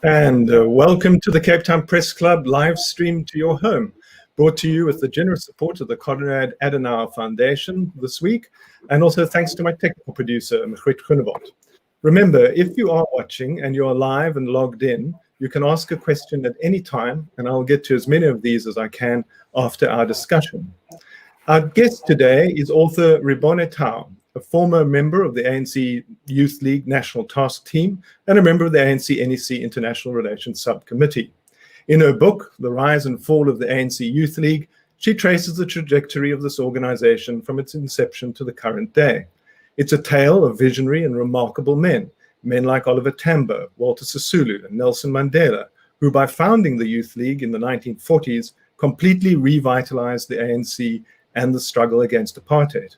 And welcome to the Cape Town Press Club live stream to your home, brought to you with the generous support of the Konrad Adenauer Foundation this week, and also thanks to my technical producer, Mchrit Groenewald. Remember, if you are watching and you're live and logged in, you can ask a question at any time, and I'll get to as many of these as I can after our discussion. Our guest today is author Rebone Tau, a former member of the ANC Youth League National Task Team and a member of the ANC NEC International Relations Subcommittee. In her book, The Rise and Fall of the ANC Youth League, she traces the trajectory of this organization from its inception to the current day. It's a tale of visionary and remarkable men like Oliver Tambo, Walter Sisulu, and Nelson Mandela, who by founding the Youth League in the 1940s completely revitalized the ANC and the struggle against apartheid.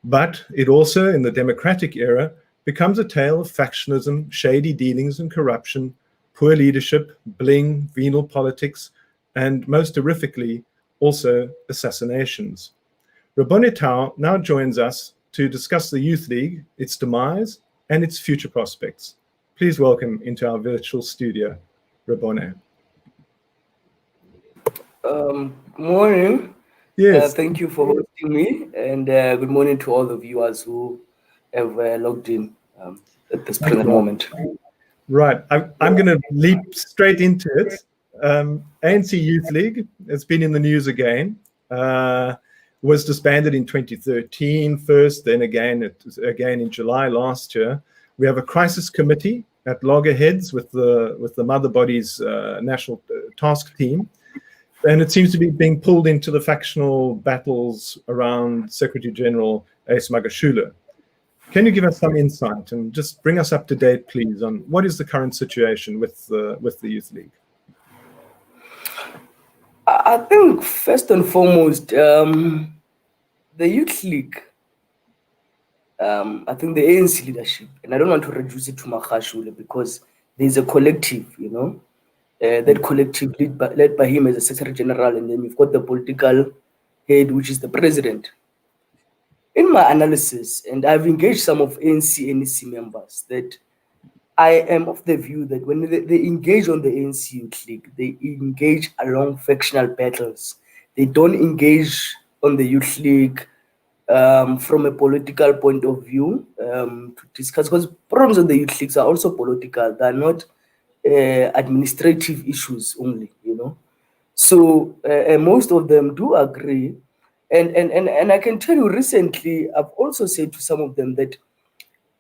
But it also, in the democratic era, becomes a tale of factionalism, shady dealings and corruption, poor leadership, bling, venal politics, and most horrifically, also assassinations. Rebone Tau now joins us to discuss the Youth League, its demise, and its future prospects. Please welcome into our virtual studio, Rebone. Morning. Yes. Thank you for hosting me, and good morning to all the viewers who have logged in at this present moment. Right. I'm going to leap straight into it. ANC Youth League has been in the news again. Was disbanded in 2013 first, then again in July last year. We have a crisis committee at loggerheads with the mother body's national task team. And it seems to be being pulled into the factional battles around Secretary General Ace Magashule. Can you give us some insight and just bring us up to date, please, on what is the current situation with the Youth League? I think first and foremost, the Youth League, I think the ANC leadership, and I don't want to reduce it to Magashule because there's a collective, that collective led by him as a Secretary General, and then you've got the political head, which is the president. In my analysis, and I've engaged some of ANC NEC members, that I am of the view that when they engage on the ANC Youth League, they engage along factional battles. They don't engage on the Youth League from a political point of view to discuss, because problems of the Youth Leagues are also political. They're not administrative issues only, So most of them do agree. And I can tell you recently, I've also said to some of them that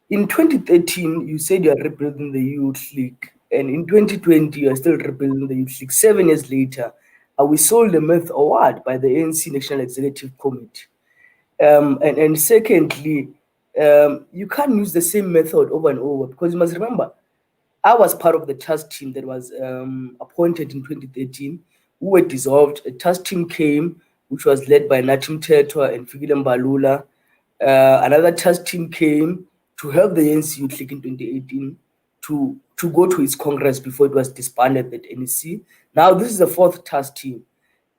in 2013, you said you are rebuilding the Youth League. And in 2020, you are still rebuilding the Youth League. 7 years later, we sold the myth award by the ANC National Executive Committee. And secondly, you can't use the same method over and over, because you must remember, I was part of the task team that was appointed in 2013, who were dissolved. A task team came, which was led by Natim Tetwa and Fikile Mbalula. Another task team came to help the ANC Youth League in 2018 to go to its Congress before it was disbanded at NEC. Now this is the 4th task team.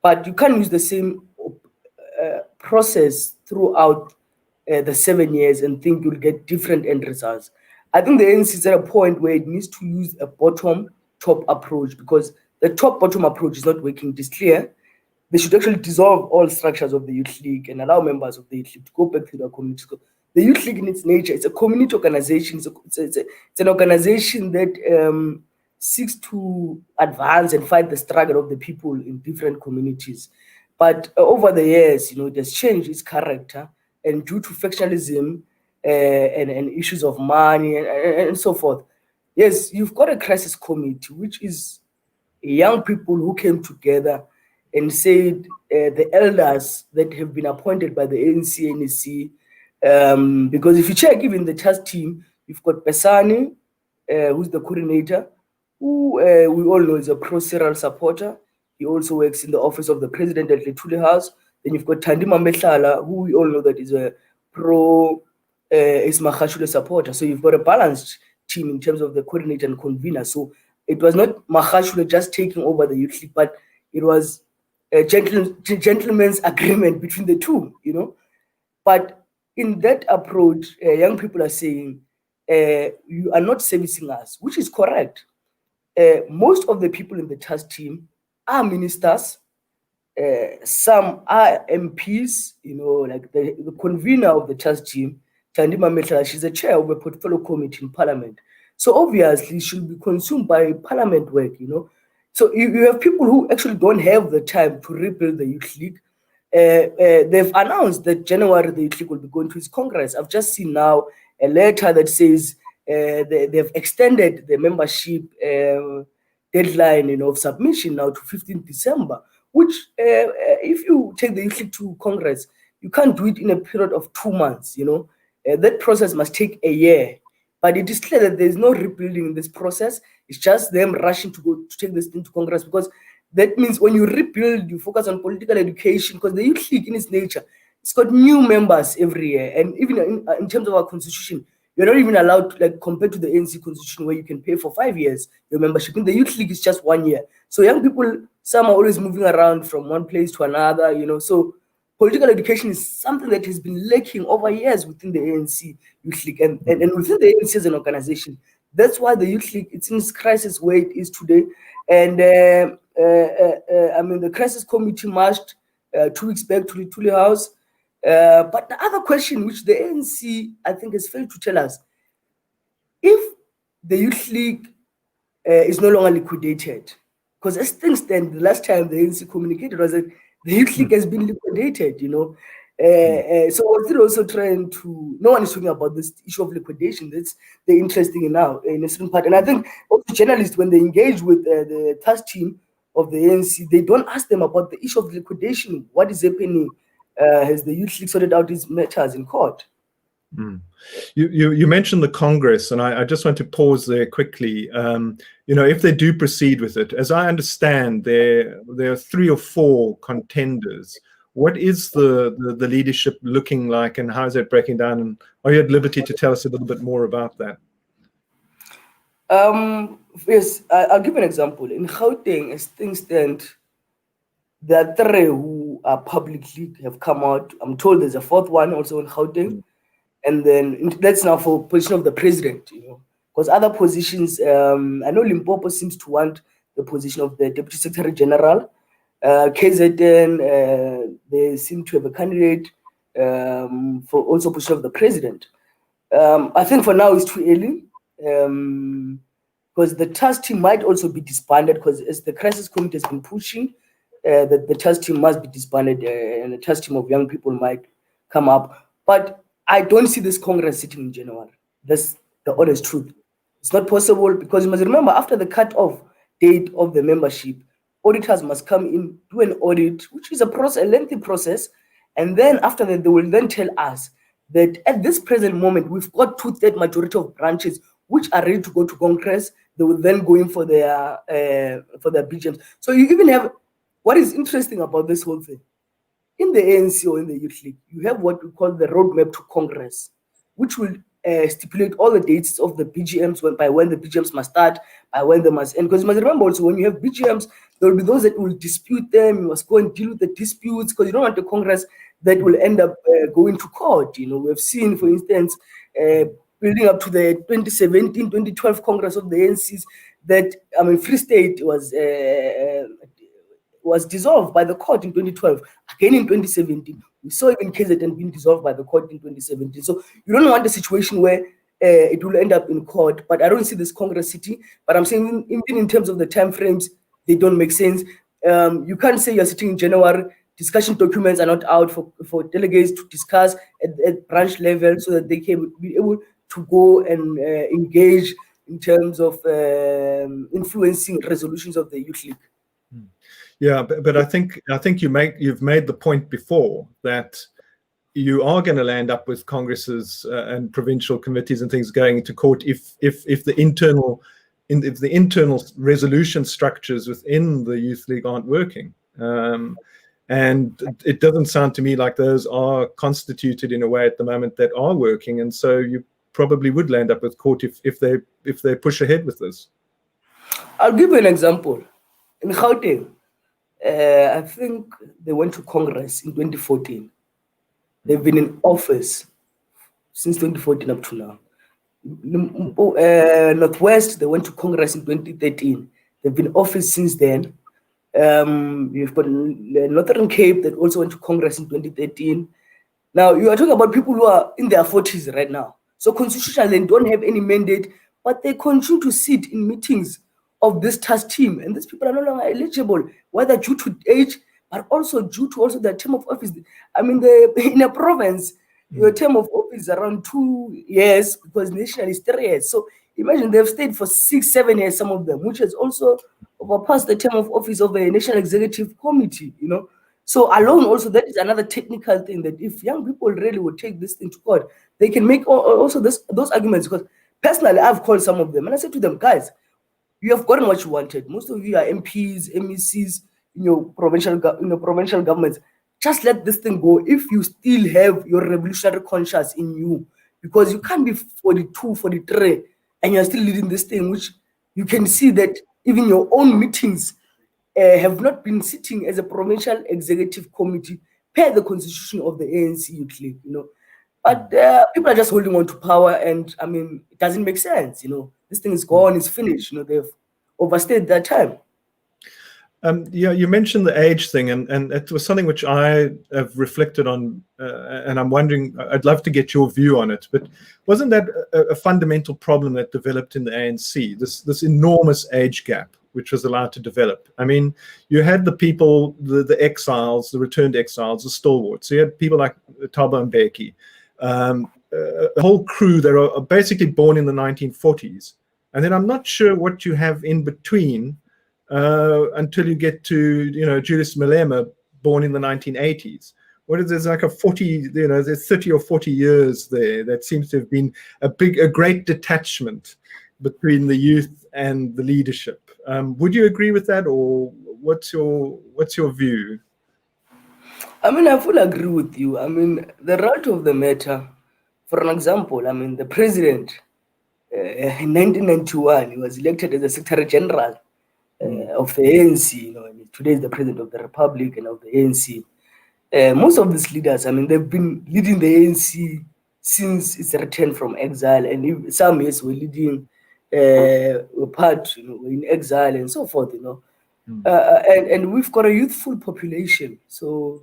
But you can't use the same process throughout the 7 years and think you'll get different end results. I think the ANC is at a point where it needs to use a bottom-top approach, because the top-bottom approach is not working. It is clear. They should actually dissolve all structures of the Youth League and allow members of the Youth League to go back to their communities. The Youth League in its nature, it's a community organization. It's an organization that seeks to advance and fight the struggle of the people in different communities. But over the years, it has changed its character, and due to factionalism, and issues of money and so forth. Yes, you've got a crisis committee, which is young people who came together and said the elders that have been appointed by the ANC NEC, because if you check even the task team, you've got Pesani, who's the coordinator, who we all know is a pro-Cyril supporter. He also works in the office of the president at Letule House. Then you've got Thandima Mehlala, who we all know that is a pro is Magashule supporter. So you've got a balanced team in terms of the coordinator and convener. So it was not Magashule just taking over the Youth League, but it was a gentleman's agreement between the two, But in that approach, young people are saying, you are not servicing us, which is correct. most of the people in the TAS team are ministers. Some are MPs, like the convener of the TAS team, Tandima Metla, she's a chair of a portfolio committee in Parliament. So obviously she'll be consumed by Parliament work, So you have people who actually don't have the time to rebuild the Youth League. They've announced that January the Youth League will be going to its Congress. I've just seen now a letter that says they've extended the membership deadline of submission now to 15th December, which if you take the Youth League to Congress, you can't do it in a period of 2 months, that process must take a year. But it is clear that there is no rebuilding in this process. It's just them rushing to go to take this thing to Congress, because that means when you rebuild, you focus on political education, because the Youth League in its nature, it's got new members every year. And even in terms of our constitution, you're not even allowed to, like, compared to the ANC constitution where you can pay for 5 years your membership. In the Youth League, it's just 1 year. So young people, some are always moving around from one place to another, So political education is something that has been lacking over years within the ANC Youth League and within the ANC as an organization. That's why the Youth League, it's in its crisis where it is today. And the crisis committee marched 2 weeks back to the Tule House. But the other question, which the ANC, I think, has failed to tell us, if the Youth League is no longer liquidated, because as things stand, the last time the ANC communicated was that the Youth League has been liquidated, So we're also trying to, no one is talking about this issue of liquidation. That's the interesting now in a certain part. And I think also journalists, when they engage with the TAS team of the ANC, they don't ask them about the issue of liquidation. What is happening? Has the Youth League sorted out these matters in court? You mentioned the Congress, and I just want to pause there quickly. If they do proceed with it, as I understand, there are 3 or 4 contenders. What is the leadership looking like, and how is that breaking down? And are you at liberty to tell us a little bit more about that? Yes, I'll give an example. In Gauteng, as things stand, there are 3 who are publicly have come out. I'm told there's a 4th one also in Gauteng. And then that's now for position of the president, because other positions, I know Limpopo seems to want the position of the Deputy Secretary General. KZN, they seem to have a candidate for also position of the president. I think for now it's too early, because the TAS team might also be disbanded, because as the crisis committee has been pushing, that the TAS team must be disbanded, and the TAS team of young people might come up. But I don't see this Congress sitting in January. That's the honest truth. It's not possible, because you must remember, after the cut-off date of the membership, auditors must come in, do an audit, which is a lengthy process. And then after that, they will then tell us that at this present moment, we've got 2/3 majority of branches which are ready to go to Congress. They will then go in for their BGMs. So you even have, what is interesting about this whole thing, in the ANC or in the Youth League, you have what we call the roadmap to Congress, which will stipulate all the dates of the BGMs, by when the BGMs must start, by when they must end. Because you must remember also, when you have BGMs, there will be those that will dispute them. You must go and deal with the disputes, because you don't want a Congress that will end up going to court. We have seen, for instance, building up to the 2017, 2012 Congress of the ANCs, that, Free State was dissolved by the court in 2012. Again in 2017, we saw even KZN being dissolved by the court in 2017. So you don't want a situation where it will end up in court. But I don't see this Congress sitting. But I'm saying, even in terms of the time frames, they don't make sense. You can't say you're sitting in January. Discussion documents are not out for delegates to discuss at branch level, so that they can be able to go and engage in terms of influencing resolutions of the Youth League. Yeah, but I think you've made the point before that you are going to land up with congresses and provincial committees and things going to court if the internal resolution structures within the Youth League aren't working. And it doesn't sound to me like those are constituted in a way at the moment that are working, and so you probably would land up with court if they push ahead with this. I'll give you an example. In Gauteng, I think they went to Congress in 2014. They've been in office since 2014 up to now. Northwest, they went to Congress in 2013. They've been in office since then. You've got Northern Cape that also went to Congress in 2013. Now, you are talking about people who are in their 40s right now. So constitutionally, they don't have any mandate, but they continue to sit in meetings of this task team. And these people are no longer eligible, whether due to age, but also due to also their term of office. I mean, in a province, your term of office is around 2 years, because nationally it's 3 years. So imagine they've stayed for 6, 7 years, some of them, which has also overpassed the term of office of a National Executive Committee, you know. So alone also, that is another technical thing, that if young people really would take this thing to court, they can make also those arguments. Because personally, I've called some of them and I said to them, guys, you have gotten what you wanted. Most of you are MPs, MECs in your provincial governments. Just let this thing go if you still have your revolutionary conscience in you, because you can't be 42, 43 and you're still leading this thing, which you can see that even your own meetings have not been sitting as a provincial executive committee per the constitution of the ANC Youth League, you know. But people are just holding on to power, and I mean, it doesn't make sense, you know. This thing is gone, it's finished, you know. They've overstayed that time. Yeah, you mentioned the age thing, and it was something which I have reflected on, and I'm wondering, I'd love to get your view on it, but wasn't that a fundamental problem that developed in the ANC, this enormous age gap which was allowed to develop? I mean, you had the people, the exiles, the returned exiles, the stalwarts. So you had people like Thabo Mbeki, a whole crew that are basically born in the 1940s. And then I'm not sure what you have in between until you get to, you know, Julius Malema, born in the 1980s. What is, there's like a 40, you know, there's 30 or 40 years there that seems to have been a great detachment between the youth and the leadership. Would you agree with that, or what's your view? I mean, I fully agree with you. I mean, the right of the matter, for an example, I mean, the president in 1991, he was elected as the Secretary General of the ANC, you know, and today is the President of the Republic and of the ANC. Most of these leaders, I mean, they've been leading the ANC since its return from exile, and some years were leading, were part, you know, in exile and so forth, you know. And we've got a youthful population. So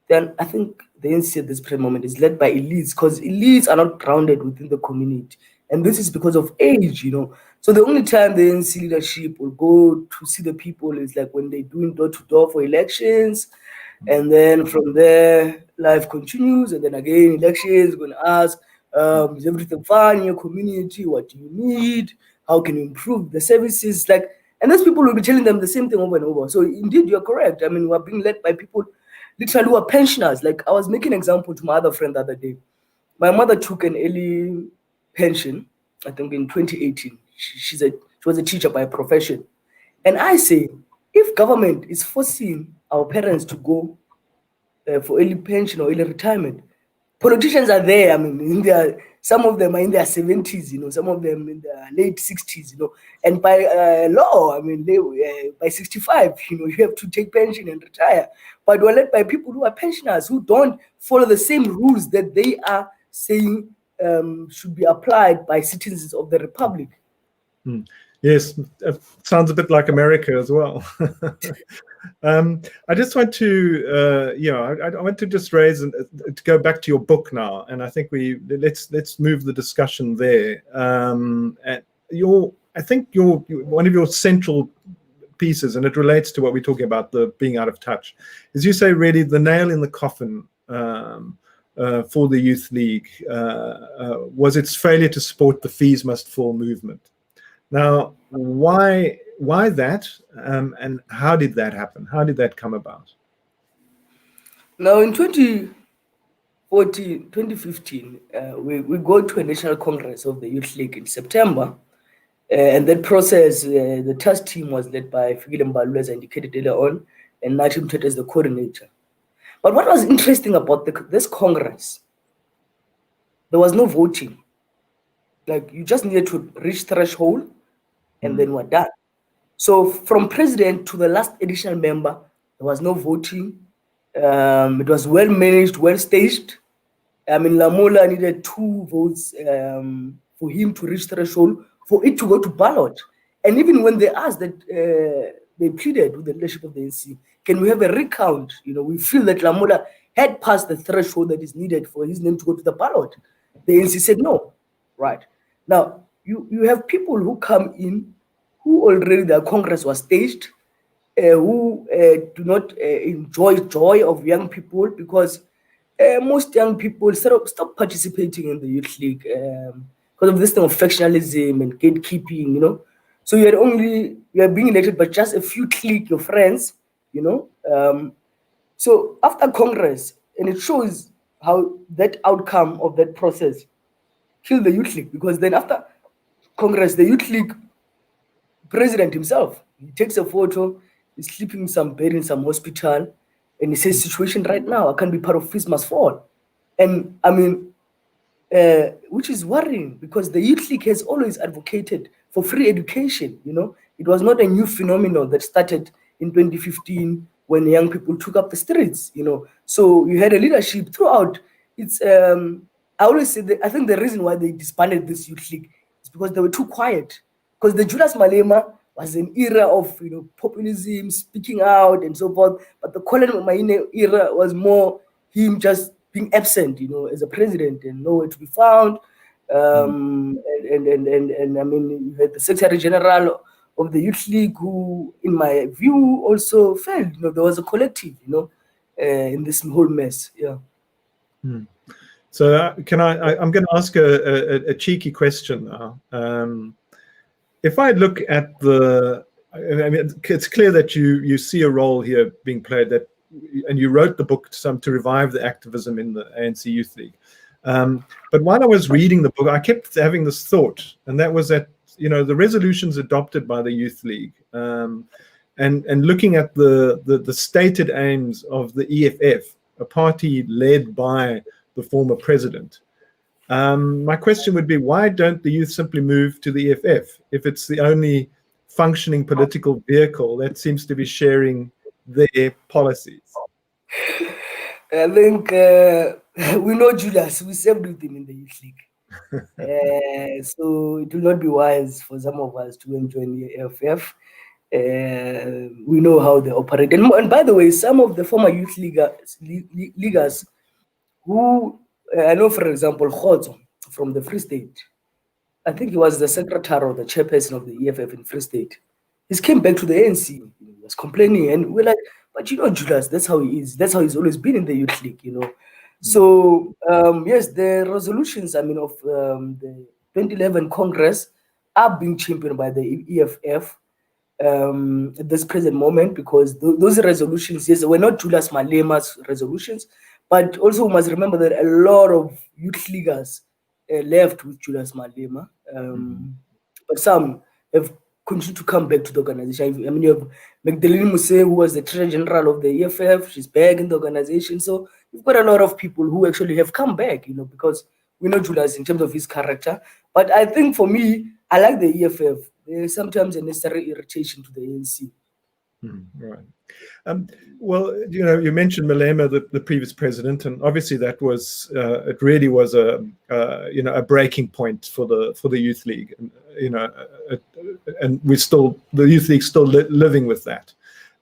then I think the ANC at this present moment is led by elites, because elites are not grounded within the community. And this is because of age, you know. So the only time the ANC leadership will go to see the people is like when they're doing door-to-door for elections. And then from there, life continues. And then again, elections, going to ask, is everything fine in your community? What do you need? How can you improve the services? Like, and those people will be telling them the same thing over and over. So indeed, you're correct. I mean, we're being led by people literally who are pensioners. Like, I was making an example to my other friend the other day. My mother took an early pension, I think in 2018. She was a teacher by profession. And I say, if government is forcing our parents to go for early pension or early retirement, politicians are there. I mean, some of them are in their 70s, you know, some of them in their late 60s, you know, and by law, I mean, by 65, you know, you have to take pension and retire. But we're led by people who are pensioners, who don't follow the same rules that they are saying should be applied by citizens of the Republic. Yes, it sounds a bit like America as well. I just want to, I want to just raise and to go back to your book now, and I think let's move the discussion there. I think one of your central pieces, and it relates to what we're talking about, the being out of touch, is you say really the nail in the coffin for the Youth League was its failure to support the fees must fall movement. Now, why that, and how did that happen? How did that come about? Now, in 2015, we go to a national congress of the Youth League in September, and that process, the task team was led by Fikile Mbalula, as I indicated earlier on, and Natim Tete as the coordinator. But what was interesting about this congress, there was no voting. Like, you just needed to reach threshold, and then we're done. So from president to the last additional member, there was no voting. It was well managed, well staged. I mean, Lamola needed 2 votes for him to reach threshold for it to go to ballot. And even when they asked that, they pleaded with the leadership of the ANC, can we have a recount? We feel that Lamola had passed the threshold that is needed for his name to go to the ballot. The ANC said no. Right. Now, you have people who come in who already their Congress was staged, who do not enjoy joy of young people, because most young people stop participating in the Youth League because of this thing of factionalism and gatekeeping, So you are being elected by just a few clique, your friends, So after Congress, and it shows how that outcome of that process killed the Youth League, because then after Congress, the Youth League president himself, he takes a photo, he's sleeping in some bed in some hospital, and he says, situation right now, I can't be part of Fees Must Fall. And I mean, which is worrying, because the Youth League has always advocated for free education. It was not a new phenomenon that started in 2015 when young people took up the streets. So you had a leadership throughout. It's I always say that I think the reason why they disbanded this Youth League is because they were too quiet. Because the Julius Malema was an era of populism, speaking out, and so forth. But the Colin Maine era was more him just being absent, as a president and nowhere to be found. And I mean, you had the Secretary General of the Youth League, who, in my view, also failed. There was a collective, in this whole mess. Yeah. So I'm going to ask a cheeky question now. If I look at it's clear that you see a role here being played, and you wrote the book to revive the activism in the ANC Youth League. But while I was reading the book, I kept having this thought, and that was that the resolutions adopted by the Youth League, and looking at the stated aims of the EFF, a party led by the former president. My question would be, why don't the youth simply move to the EFF if it's the only functioning political vehicle that seems to be sharing their policies? I think we know Julius. We served with him in the Youth League. So it will not be wise for some of us to join the EFF. We know how they operate. And by the way, some of the former youth leaguers who, I know, for example, Khotso from the Free State, I think he was the secretary or the chairperson of the EFF in Free State. He came back to the ANC. He was complaining, and we're like, but Julius, that's how he is. That's how he's always been in the Youth League, So, yes, the resolutions, of the 2011 Congress are being championed by the EFF at this present moment, because those resolutions, yes, were not Julius Malema's resolutions, but also we must remember that a lot of youth leaguers left with Julius Malema, but some have continued to come back to the organization. I mean, you have Magdalene Muse, who was the Treasurer General of the EFF. She's back in the organization. So you've got a lot of people who actually have come back, because we know Julius in terms of his character. But I think for me, I like the EFF. There's sometimes a necessary irritation to the ANC. Right. Well, you mentioned Malema, the previous president, and obviously that was it really was a breaking point for the Youth League, and the Youth League still living with that.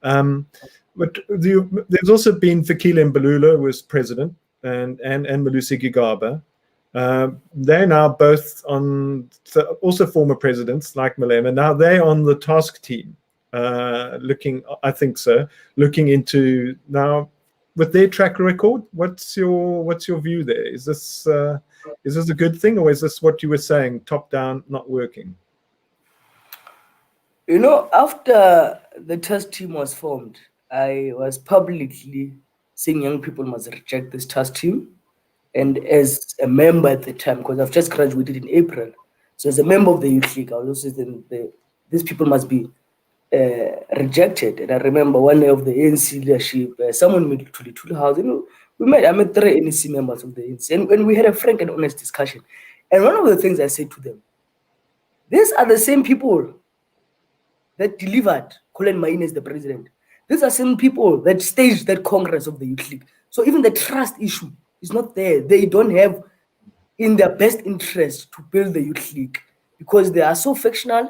But there's also been Fikile Mbalula, who was president, and Malusi Gigaba. They're now both also former presidents like Malema. Now they're on the task team. Looking into now with their track record. What's your view there? Is this a good thing, or is this what you were saying, top down, not working? After the task team was formed, I was publicly saying young people must reject this task team. And as a member at the time, because I've just graduated in April, so as a member of the Youth League, I was also saying these people must be rejected. And I remember one day of the ANC leadership, someone met to the Tuli House. I met 3 ANC members of the ANC, and we had a frank and honest discussion. And one of the things I said to them, these are the same people that delivered Colin Maine as the president. These are same people that staged that Congress of the Youth League. So even the trust issue is not there. They don't have in their best interest to build the youth league, because they are so factional.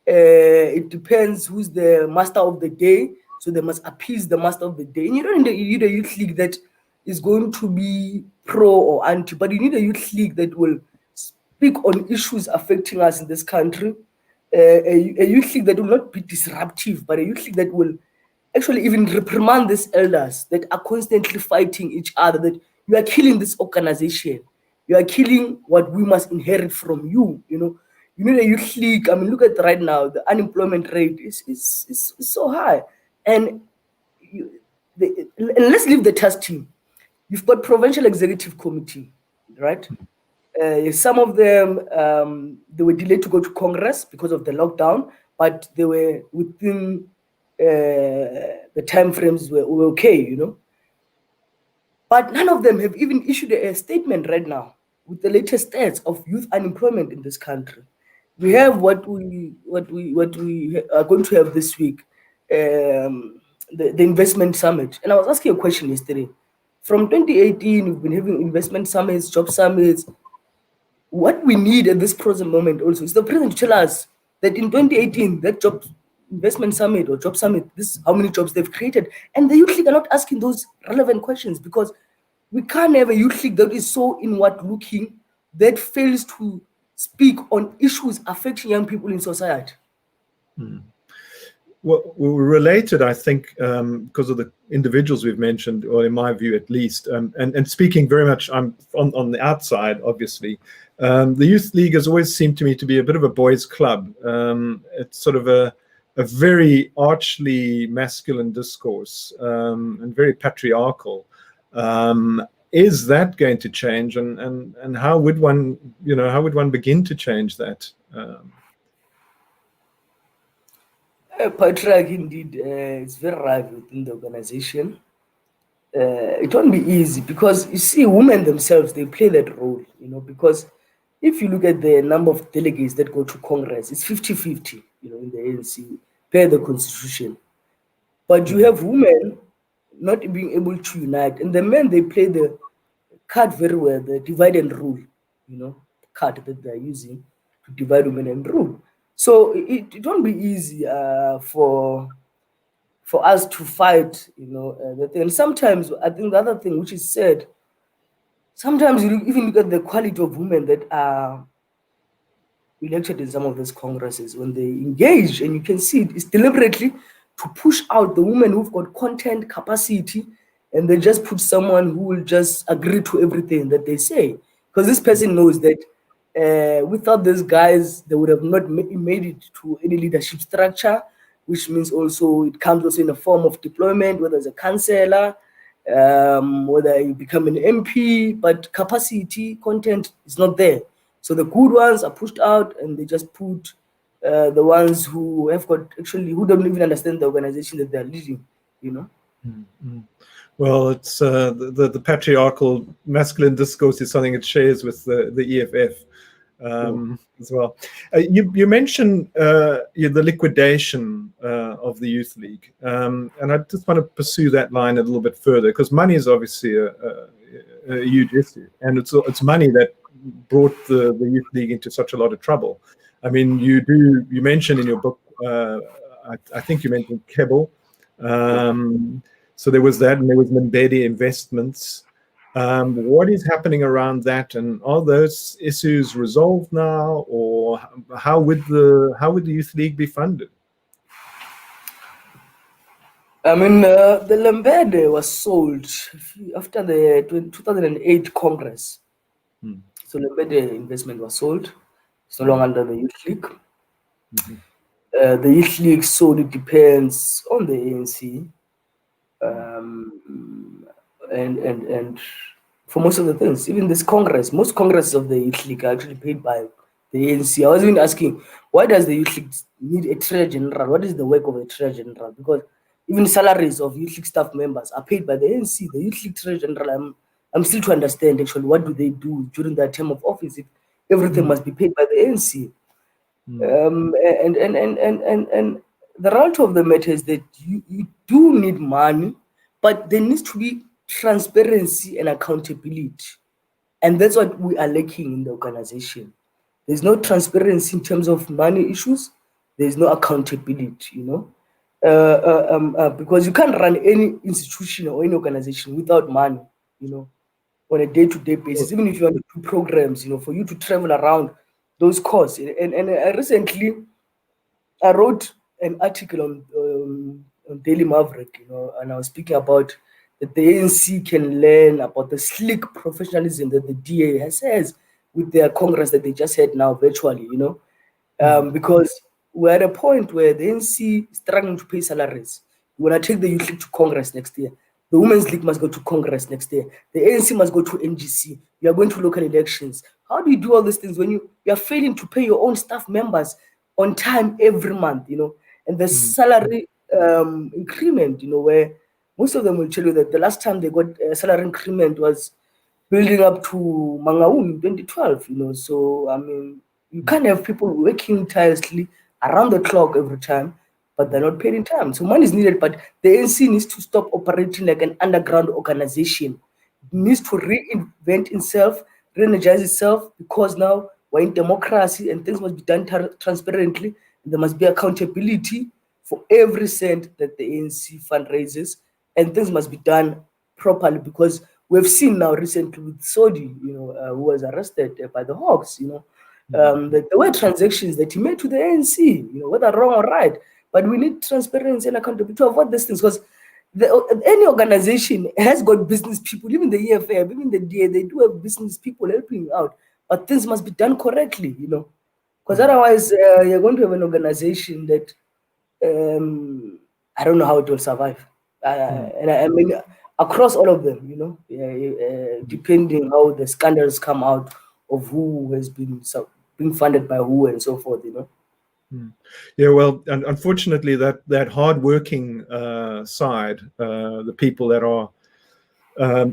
It depends who's the master of the day, so they must appease the master of the day. And you don't need a youth league that is going to be pro or anti, but you need a youth league that will speak on issues affecting us in this country. A youth league that will not be disruptive, but a youth league that will actually even reprimand these elders that are constantly fighting each other, that you are killing this organization. You are killing what we must inherit from you. You need a youth league. I mean, look at right now, the unemployment rate is so high. And let's leave the task team. You've got provincial executive committee, right? Some of them, they were delayed to go to Congress because of the lockdown, but they were within the time frames were okay, But none of them have even issued a statement right now with the latest stats of youth unemployment in this country. We have what we are going to have this week, the investment summit. And I was asking a question yesterday. From 2018, we've been having investment summits, job summits. What we need at this present moment also is the president to tell us that in 2018, that job investment summit or job summit, this how many jobs they've created. And the youth league are not asking those relevant questions, because we can't have a youth league that is so inward looking that fails to speak on issues affecting young people in society. Well, we're related, I think, because of the individuals we've mentioned, or in my view at least, and speaking very much, I'm on the outside, obviously. The Youth League has always seemed to me to be a bit of a boys' club. It's sort of a very archly masculine discourse and very patriarchal. Is that going to change, and how would one, begin to change that? Patriarch, indeed, it's very rife within the organization. It won't be easy, because you see, women themselves, they play that role, because if you look at the number of delegates that go to Congress, it's 50-50, in the ANC, per the constitution. But you have women not being able to unite, and the men, they play the card very well, the divide and rule, card that they're using to divide women and rule. So it won't be easy for us to fight, the thing. And sometimes I think the other thing which is said, sometimes you even look at the quality of women that are elected in some of these congresses, when they engage, and you can see it's deliberately to push out the women who've got content capacity, and they just put someone who will just agree to everything that they say, because this person knows that without these guys, they would have not made it to any leadership structure, which means also it comes also in a form of deployment, whether it's a councillor, whether you become an MP, but capacity, content is not there. So the good ones are pushed out, and they just put the ones who have got who don't even understand the organization that they're leading, Mm-hmm. Well, it's the patriarchal masculine discourse is something it shares with the EFF as well. You mentioned the liquidation of the Youth League, and I just want to pursue that line a little bit further, because money is obviously a huge issue, and it's money that brought the Youth League into such a lot of trouble. I mean, you mentioned in your book, I think you mentioned Kebble. So there was that, and there was Mbedi investments. What is happening around that, and are those issues resolved now, or how would the Youth League be funded? I mean, the Mbedi was sold after the 2008 Congress. So Mbedi investment was sold. It's no longer under the Youth League. Mm-hmm. The Youth League solely depends on the ANC. And for most of the things, even this Congress, most Congresses of the Youth League are actually paid by the ANC. I was even asking, why does the Youth League need a Treasurer General? What is the work of a Treasurer General? Because even salaries of Youth League staff members are paid by the ANC. The Youth League Treasurer General, I'm still to understand actually what do they do during their term of office if everything must be paid by the ANC. And the reality of the matter is that you do need money, but there needs to be transparency and accountability. And that's what we are lacking in the organization. There's no transparency in terms of money issues. There's no accountability, because you can't run any institution or any organization without money, on a day-to-day basis. Even if you want to do programs, for you to travel around, those costs. And recently, I wrote an article on Daily Maverick, and I was speaking about that the ANC can learn about the slick professionalism that the DA has with their Congress that they just had now virtually, because we're at a point where the ANC is struggling to pay salaries. You want to take the Youth League to Congress next year. The Women's League must go to Congress next year. The ANC must go to NGC. You are going to local elections. How do you do all these things when you are failing to pay your own staff members on time every month, and the salary increment, where most of them will tell you that the last time they got a salary increment was building up to Mangaung in 2012, So, I mean, you can't have people working tirelessly around the clock every time, but they're not paid in time. So money is needed, but the ANC needs to stop operating like an underground organization. It needs to reinvent itself, re-energize itself, because now we're in democracy and things must be done transparently. And there must be accountability for every cent that the ANC fundraises, and things must be done properly, because we've seen now recently with Sodi, who was arrested by the Hawks, that there were transactions that he made to the ANC, whether wrong or right. But we need transparency and accountability to avoid these things, because any organization has got business people, even the EFF, even the DA, they do have business people helping out. But things must be done correctly, because otherwise you're going to have an organization that I don't know how it will survive. And I mean, across all of them, depending how the scandals come out of who has been being funded by who and so forth, Yeah, well, unfortunately, that hard-working side, the people that are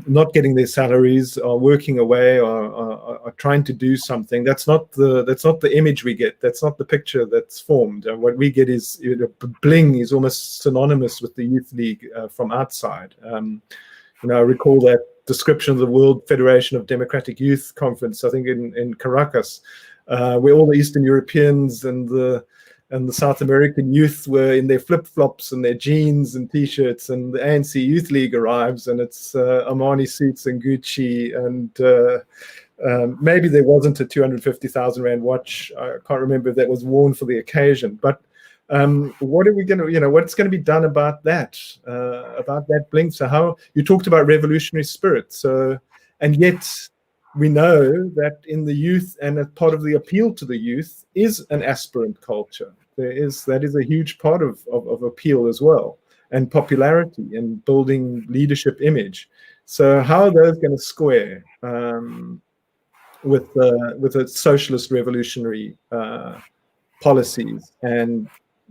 not getting their salaries, are working away, are trying to do something. That's not the image we get. That's not the picture that's formed. And what we get is, bling is almost synonymous with the Youth League from outside. I recall that description of the World Federation of Democratic Youth Conference, I think in Caracas, where all the Eastern Europeans and the South American youth were in their flip-flops and their jeans and T-shirts, and the ANC Youth League arrives, and it's Armani suits and Gucci, and maybe there wasn't a 250,000 Rand watch. I can't remember if that was worn for the occasion. But what are we going to, what's going to be done about that bling? So how you talked about revolutionary spirit. So, and yet we know that in the youth, and a part of the appeal to the youth is an aspirant culture. That is a huge part of appeal as well, and popularity and building leadership image. So how are those going to square with a socialist revolutionary policies and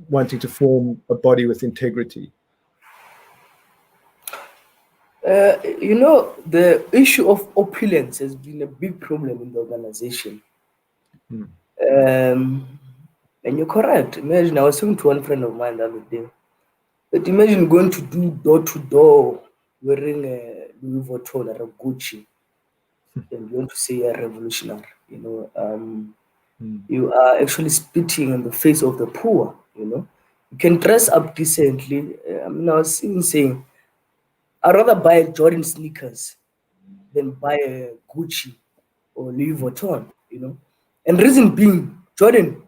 wanting to form a body with integrity? The issue of opulence has been a big problem in the organization. And you're correct. Imagine, I was talking to one friend of mine the other day, but imagine going to do door-to-door wearing a Louis Vuitton or a Gucci, and you want to say you're a revolutionary, You are actually spitting in the face of the poor, You can dress up decently. I was saying, I'd rather buy Jordan sneakers than buy a Gucci or Louis Vuitton, And reason being, Jordan,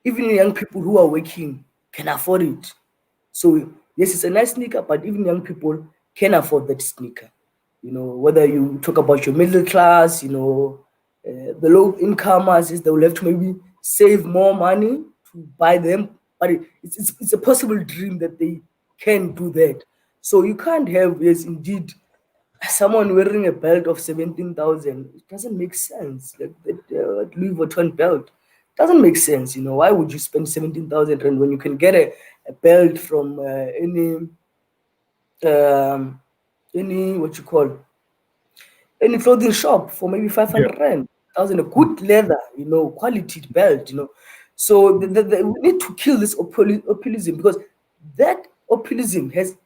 even young people who are working can afford it. So yes, it's a nice sneaker, but even young people can afford that sneaker. Whether you talk about your middle class, the low incomers, they will have to maybe save more money to buy them. But it's a possible dream that they can do that. So you can't have, yes, indeed, someone wearing a belt of 17,000. It doesn't make sense. Like that Louis Vuitton belt doesn't make sense. Why would you spend 17,000 Rand when you can get a belt from any clothing shop for maybe 500 Rand, 1,000, a good leather, quality belt, So we need to kill this populism, because that populism has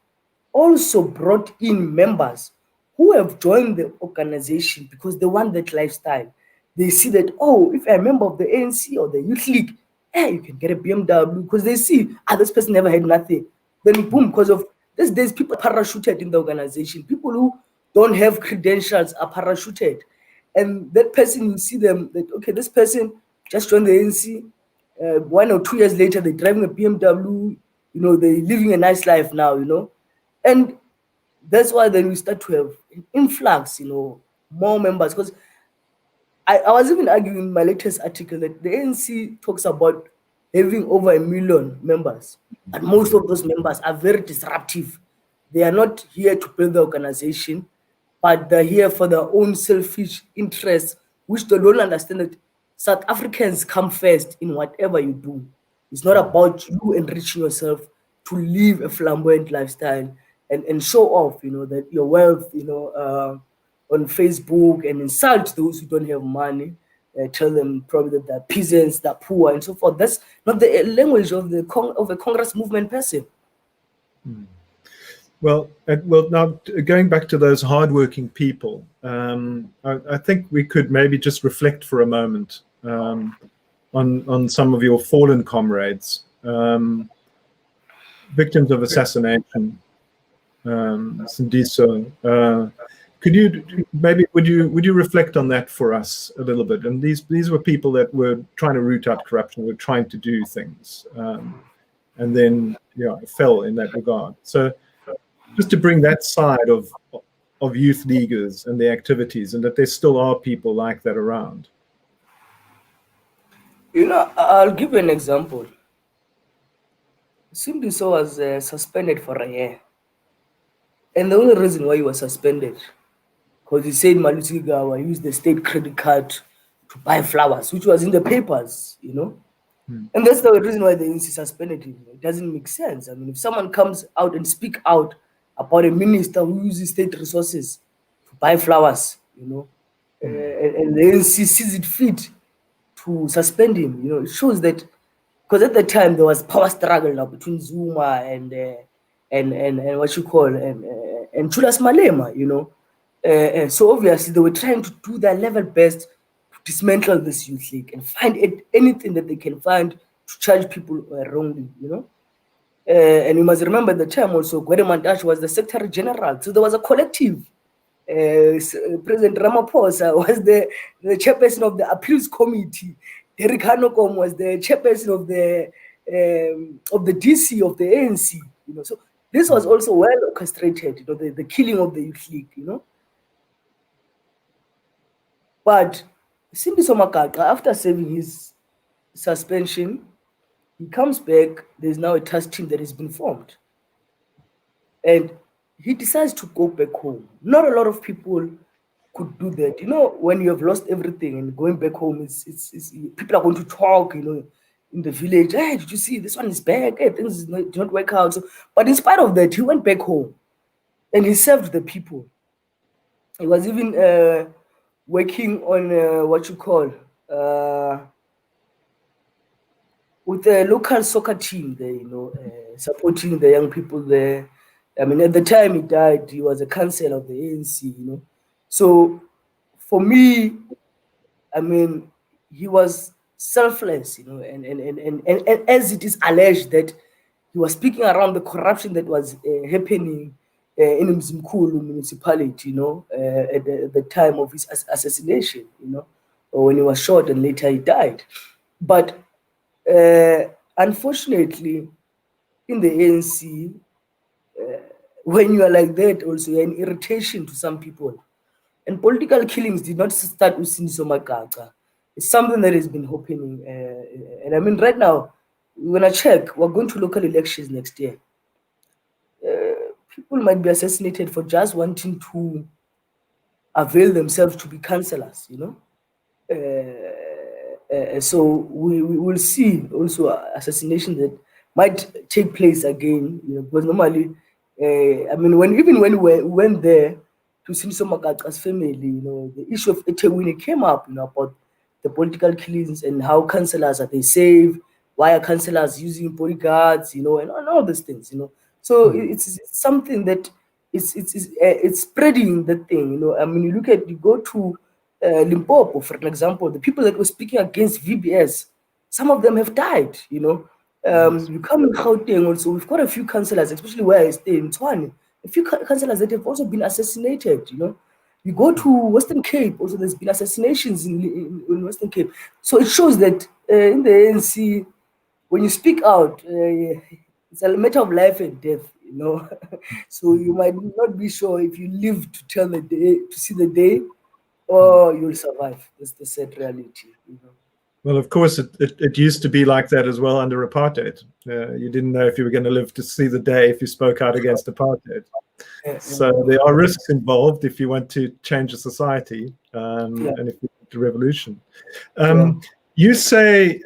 also brought in members who who have joined the organization because they want that lifestyle. They see that, oh, if I'm a member of the ANC or the Youth League, hey, you can get a BMW, because they see, this person never had nothing. Then boom, because of this, there's people parachuted in the organization. People who don't have credentials are parachuted. And that person, you see them, that, okay, this person just joined the ANC. 1 or 2 years later, they're driving a BMW, they're living a nice life now, And that's why then we start to have an influx, more members. Because I was even arguing in my latest article that the ANC talks about having over 1 million members, but most of those members are very disruptive. They are not here to build the organization, but they're here for their own selfish interests, which they don't understand that South Africans come first in whatever you do. It's not about you enriching yourself to live a flamboyant lifestyle and show off, that your wealth, on Facebook, and insult those who don't have money. Tell them probably that they're peasants, they're poor, and so forth. That's not the language of a Congress movement person. Well, now going back to those hardworking people, I think we could maybe just reflect for a moment on some of your fallen comrades, victims of assassination. Sindiso, could you maybe would you reflect on that for us a little bit? And these were people that were trying to root out corruption, were trying to do things, and then fell in that regard. So just to bring that side of youth leaguers and their activities, and that there still are people like that around. I'll give you an example. Sindiso was suspended for a year. And the only reason why he was suspended, because he said Malusi Gawa used the state credit card to buy flowers, which was in the papers, And that's the reason why the ANC suspended him. It doesn't make sense. I mean, if someone comes out and speak out about a minister who uses state resources to buy flowers, and the ANC sees it fit to suspend him, it shows that, because at the time there was power struggle now between Zuma and what you call and Julius Malema, so obviously they were trying to do their level best to dismantle this youth league and find anything that they can find to charge people wrongly, and you must remember at the time also Gwede Mantashe was the Secretary General, so there was a collective. President Ramaphosa was the chairperson of the appeals committee. Derek Hanokom was the chairperson of the DC of the ANC, so this was also well orchestrated, the killing of the youth league, But Sindiso Makaka, after serving his suspension, he comes back. There's now a task team that has been formed, and he decides to go back home. Not a lot of people could do that. When you have lost everything and going back home, it's people are going to talk, in the village. Hey, did you see this one is back? Hey, things do not work out. So, but in spite of that, he went back home and he served the people. He was even working on what you call with the local soccer team there, supporting the young people there. I mean, at the time he died, he was a councillor of the ANC, So for me, I mean, he was selfless, and as it is alleged that he was speaking around the corruption that was happening in Mzimkhulu municipality, at the time of his assassination, or when he was shot and later he died. But unfortunately, in the ANC, when you are like that, also you're an irritation to some people. And political killings did not start with Sindiso Makaka. It's something that has been happening. And I mean, right now, when I check, we're going to local elections next year. People might be assassinated for just wanting to avail themselves to be councillors, so we will see also assassination that might take place again, because normally, I mean, when we went there to Sindiso Makaka's family, the issue of eThekwini came up, about the political killings and how councillors are they safe, why are councillors using bodyguards, and all these things, So it's something that it's spreading the thing. I mean, you go to Limpopo, for example, the people that were speaking against VBS, some of them have died. Yes. You come in Gauteng also, we've got a few councillors, especially where I stay in Tshwane, a few councillors that have also been assassinated. You go to Western Cape, also there's been assassinations in Western Cape. So it shows that in the ANC, when you speak out, it's a matter of life and death. So you might not be sure if you live to tell the day, to see the day, or you'll survive. That's the sad reality. Well, of course, it used to be like that as well under apartheid. You didn't know if you were going to live to see the day if you spoke out against apartheid. So there are risks involved if you want to change a society and if you want a revolution. You say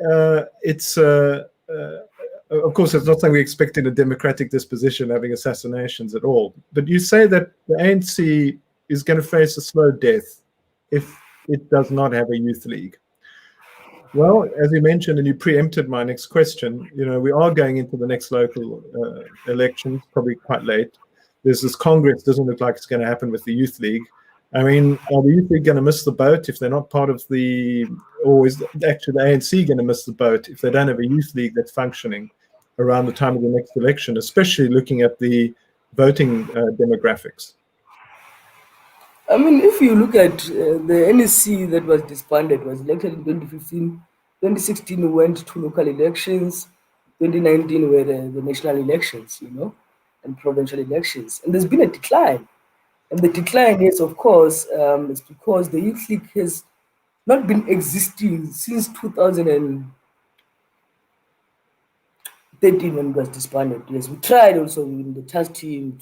it's, of course, it's not something we expect in a democratic disposition, having assassinations at all. But you say that the ANC is going to face a slow death if it does not have a youth league. Well, as you mentioned, and you preempted my next question, we are going into the next local elections, probably quite late. There's this Congress, doesn't look like it's going to happen with the Youth League. I mean, are the Youth League going to miss the boat if they're not part of or is actually the ANC going to miss the boat if they don't have a Youth League that's functioning around the time of the next election, especially looking at the voting demographics? I mean, if you look at the NEC that was disbanded, was elected in 2015, 2016 we went to local elections, 2019 were the national elections, and provincial elections. And there's been a decline. And the decline is, of course, it's because the Youth League has not been existing since 2013 when it was disbanded. Yes, we tried also in the task team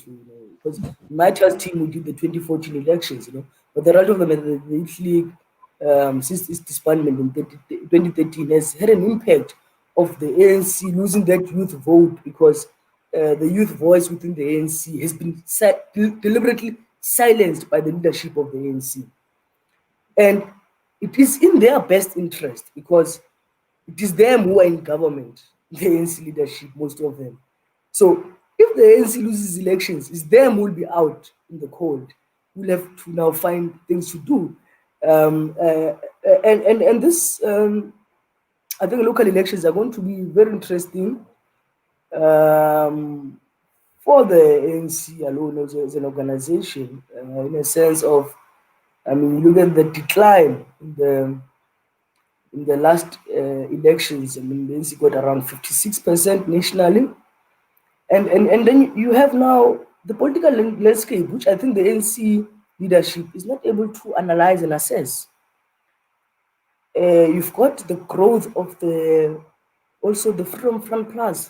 because my task team we did the 2014 elections, but the result of them, the Youth League, since its disbandment in 2013, has had an impact of the ANC losing that youth vote because the youth voice within the ANC has been deliberately silenced by the leadership of the ANC. And it is in their best interest because it is them who are in government, the ANC leadership, most of them. So if the ANC loses elections, it's them who will be out in the cold. We'll have to now find things to do. And this, I think local elections are going to be very interesting for the ANC alone as an organization, in a sense of, I mean, look at the decline in the last elections. I mean, the ANC got around 56% nationally. And then you have now the political landscape, which I think the ANC leadership is not able to analyze and assess. You've got the growth of also the Freedom Front Plus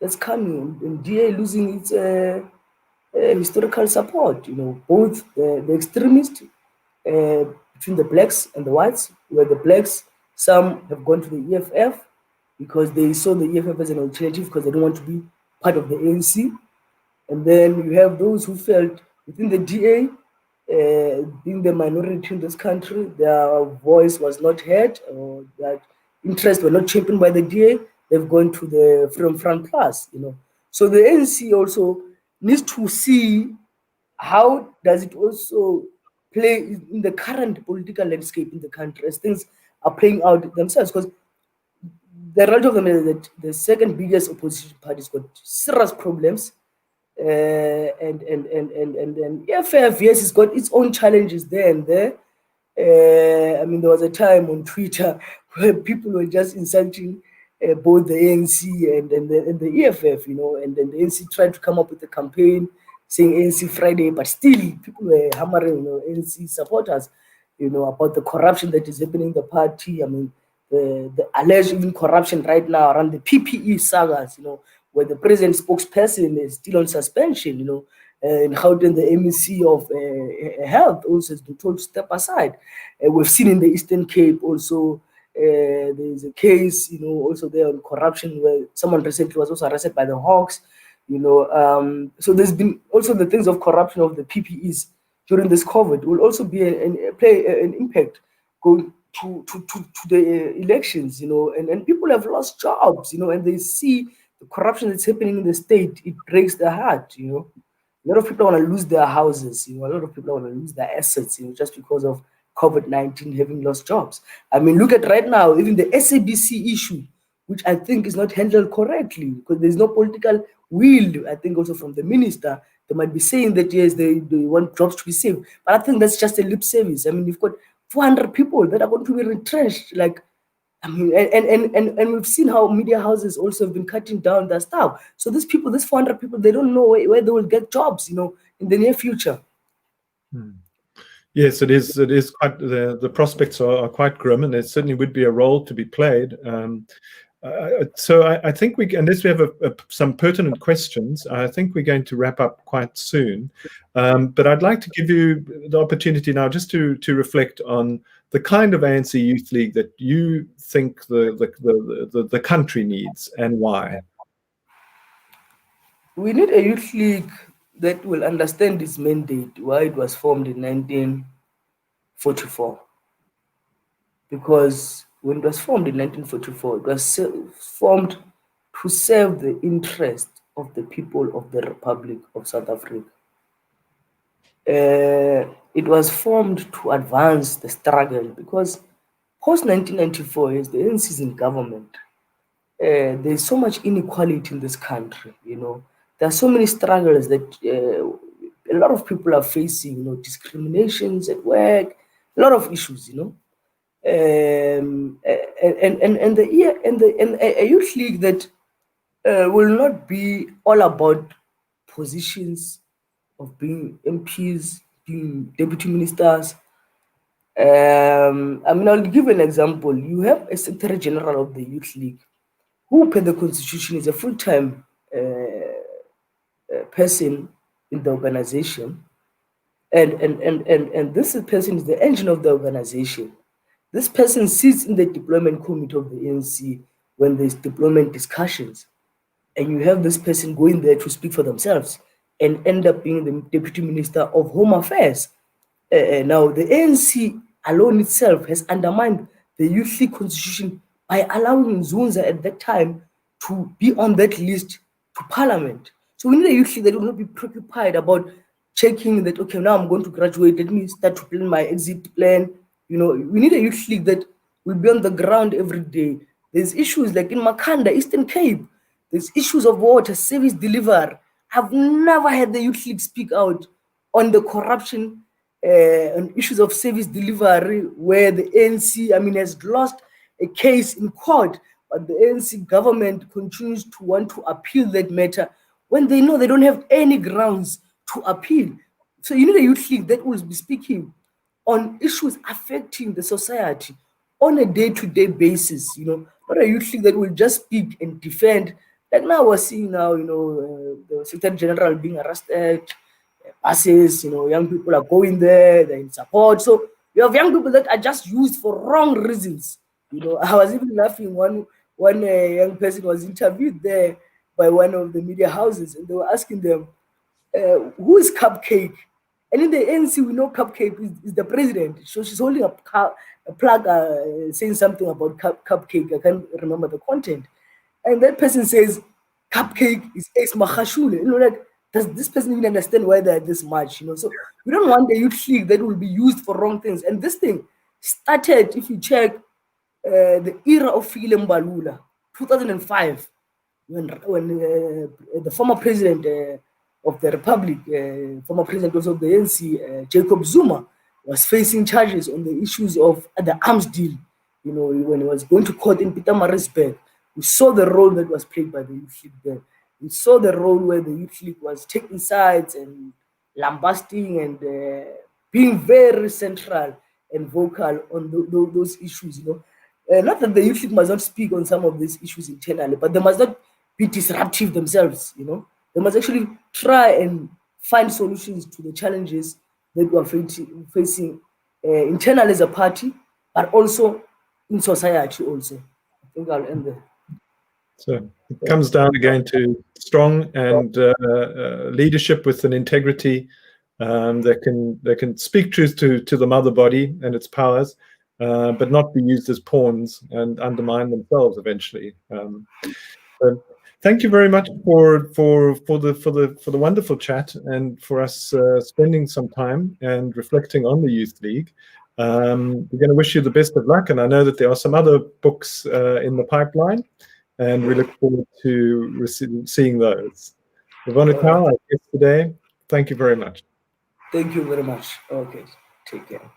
that's coming, and DA losing its historical support. Both the extremists between the blacks and the whites, where the blacks, some have gone to the EFF because they saw the EFF as an alternative because they don't want to be part of the ANC. And then you have those who felt within the DA, being the minority in this country, their voice was not heard or that interests were not championed by the DA. They've gone to the Freedom Front Plus, So the ANC also needs to see how does it also play in the current political landscape in the country as things are playing out themselves. Because the result of them is that the second biggest opposition party's got serious problems. And EFF, yes, it's got its own challenges there and there. I mean, there was a time on Twitter where people were just insulting both the ANC and the EFF, and then the ANC tried to come up with a campaign saying ANC Friday, but still people were hammering, ANC supporters, about the corruption that is happening in the party. I mean, the alleged even corruption right now around the PPE sagas, where the president spokesperson is still on suspension, and how then the MEC of Health also has been told to step aside. We've seen in the Eastern Cape also, there's a case, also there on corruption where someone recently was also arrested by the Hawks, so there's been also the things of corruption of the PPEs during this COVID will also be play an impact going to the elections, and people have lost jobs, and they see the corruption that's happening in the state. It breaks their heart, A lot of people want to lose their houses, a lot of people want to lose their assets, just because of COVID-19 having lost jobs. I mean, look at right now, even the SABC issue, which I think is not handled correctly because there's no political will, I think also from the minister. They might be saying that, yes, they want jobs to be saved, but I think that's just a lip service. I mean, you've got 400 people that are going to be retrenched, I mean, and we've seen how media houses also have been cutting down their staff. So these people, these 400 people, they don't know where they will get jobs, in the near future. Yes, it is. It is quite. The prospects are quite grim, and there certainly would be a role to be played. So I think unless we have some pertinent questions, I think we're going to wrap up quite soon. But I'd like to give you the opportunity now just to reflect on the kind of ANC Youth League that you think the country needs and why. We need a youth league that will understand its mandate, why it was formed in 1944. Because when it was formed in 1944, it was formed to serve the interest of the people of the Republic of South Africa. It was formed to advance the struggle because post-1994, as the ANC is in government, there's so much inequality in this country, There are so many struggles that a lot of people are facing, discriminations at work, a lot of issues, a youth league that will not be all about positions of being MPs, being deputy ministers. I mean, I'll give an example. You have a Secretary General of the Youth League who, per the Constitution, is a full-time person in the organization, and this person is the engine of the organization. This person sits in the deployment committee of the ANC when there's deployment discussions, and you have this person going there to speak for themselves and end up being the Deputy Minister of Home Affairs. Now, the ANC alone itself has undermined the Youth League Constitution by allowing Zunza at that time to be on that list to Parliament. So we need a youth league that will not be preoccupied about checking that, okay, now I'm going to graduate, let me start to plan my exit plan. We need a youth league that will be on the ground every day. There's issues like in Makhanda, Eastern Cape, there's issues of water, service delivery. I've never had the youth league speak out on the corruption and issues of service delivery where the ANC, has lost a case in court, but the ANC government continues to want to appeal that matter when they know they don't have any grounds to appeal. So you need a youth league that will be speaking on issues affecting the society on a day-to-day basis, not a youth league that will just speak and defend. Like now we're seeing now, the Secretary General being arrested, buses, young people are going there, they're in support. So you have young people that are just used for wrong reasons. I was even laughing one young person was interviewed there by one of the media houses, and they were asking them, who is Cupcake? And in the ANC, we know Cupcake is the president. So she's holding a plug saying something about Cupcake. I can't remember the content. And that person says, Cupcake is ex-Mahashule. Does this person even understand why they're this much? So we don't want a youth league that will be used for wrong things. And this thing started, if you check, the era of Fikile Mbalula, 2005, when the former president of the Republic, former president also of the ANC, Jacob Zuma, was facing charges on the issues of the arms deal. When he was going to court in Pietermaritzburg, we saw the role that was played by the youth league there. We saw the role where the youth league was taking sides and lambasting and being very central and vocal on those issues. Not that the youth league must not speak on some of these issues internally, but they must not be disruptive themselves. They must actually try and find solutions to the challenges that we are facing internally as a party, but also in society also. I think I'll end there. So it comes down again to strong and leadership with an integrity that can speak truth to the mother body and its powers, but not be used as pawns and undermine themselves eventually. Thank you very much for the wonderful chat and for us spending some time and reflecting on the Youth League. We're going to wish you the best of luck, and I know that there are some other books in the pipeline, and we look forward to seeing those. Rebone Tau, our guest today, thank you very much. Thank you very much. Okay, take care.